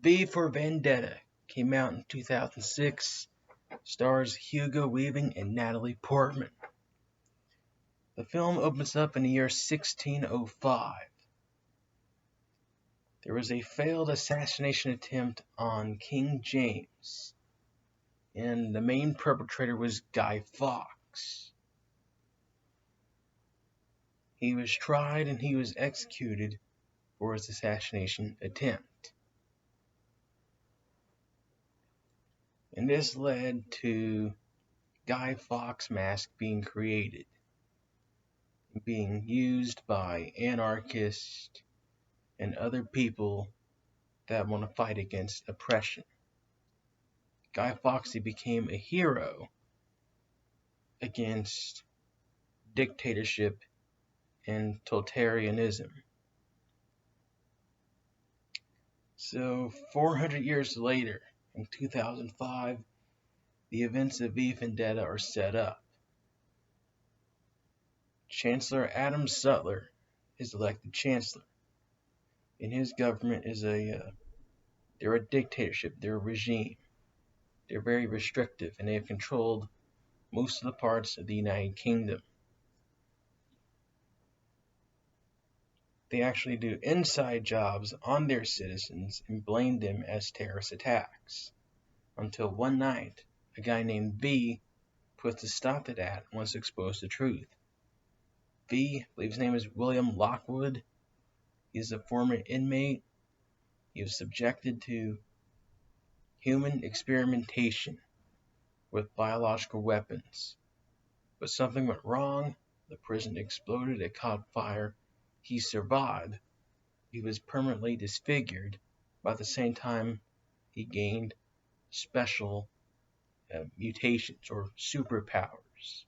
V for Vendetta came out in 2006, stars Hugo Weaving and Natalie Portman. The film opens up in the year 1605. There was a failed assassination attempt on King James, and the main perpetrator was Guy Fawkes. He was tried and he was executed for his assassination attempt. And this led to Guy Fawkes mask being created, being used by anarchists and other people that want to fight against oppression. Guy Fawkes became a hero against dictatorship and totalitarianism. So 400 years later, in 2005, the events of V Vendetta are set up. Chancellor Adam Sutler is elected chancellor, and his government is they're a dictatorship, they're a regime. They're very restrictive, and they have controlled most of the parts of the United Kingdom. They actually do inside jobs on their citizens and blame them as terrorist attacks. Until one night, a guy named V puts a stop to that and wants to expose the truth. V, I believe his name is William Lockwood. He's a former inmate. He was subjected to human experimentation with biological weapons. But something went wrong. The prison exploded. It caught fire. He survived. He was permanently disfigured, but at the same time, he gained special mutations or superpowers.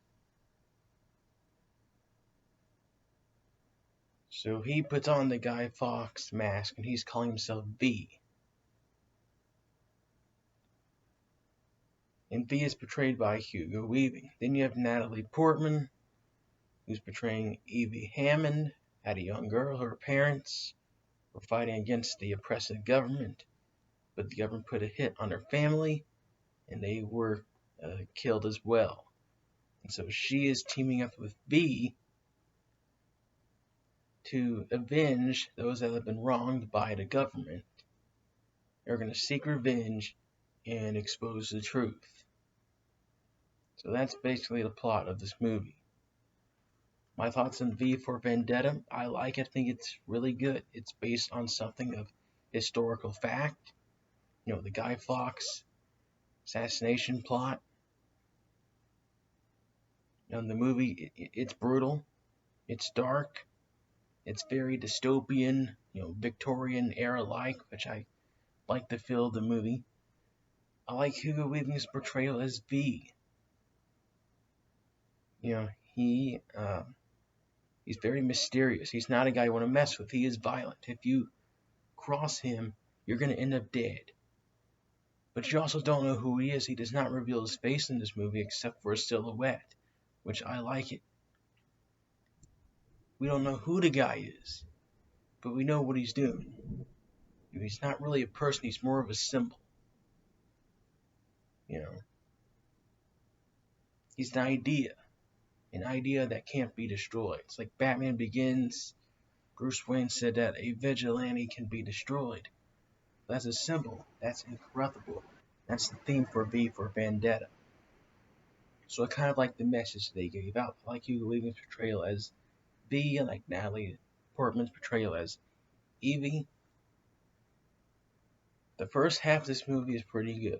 So he puts on the Guy Fawkes mask and he's calling himself V. And V is portrayed by Hugo Weaving. Then you have Natalie Portman, who's portraying Evie Hammond, had a young girl. Her parents were fighting against the oppressive government, but the government put a hit on her family, and they were killed as well. And so she is teaming up with V to avenge those that have been wronged by the government. They're going to seek revenge and expose the truth. So that's basically the plot of this movie. My thoughts on V for Vendetta, I like it. I think it's really good. It's based on something of historical fact. You know, the Guy Fawkes assassination plot. And the movie, it's brutal. It's dark. It's very dystopian, Victorian era-like, which I like the feel of the movie. I like Hugo Weaving's portrayal as V. He's very mysterious. He's not a guy you want to mess with. He is violent. If you cross him, you're going to end up dead. But you also don't know who he is. He does not reveal his face in this movie except for a silhouette, which I like it. We don't know who the guy is, but we know what he's doing. He's not really a person. He's more of a symbol. He's an idea that can't be destroyed. It's like Batman Begins. Bruce Wayne said that a vigilante can be destroyed. That's a symbol. That's incorruptible. That's the theme for V for Vendetta. So I kind of like the message they gave out. I like Hugo Weaving's portrayal as V, and like Natalie Portman's portrayal as Evie. The first half of this movie is pretty good.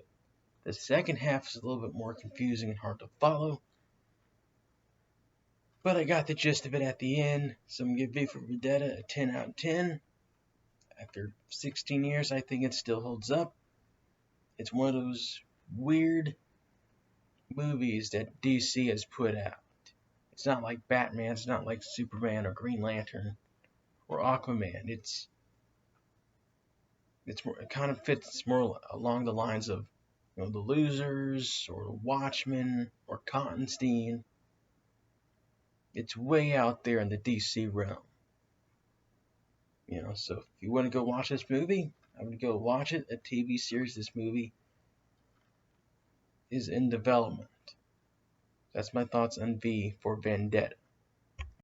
The second half is a little bit more confusing and hard to follow. But I got the gist of it at the end, so I'm going to give V for Vendetta a 10 out of 10. After 16 years, I think it still holds up. It's one of those weird movies that DC has put out. It's not like Batman, it's not like Superman or Green Lantern or Aquaman. It kind of fits more along the lines of The Losers or Watchmen or Constantine. It's way out there in the DC realm. So if you want to go watch this movie, I would go watch it. A TV series, this movie is in development. That's my thoughts on V for Vendetta.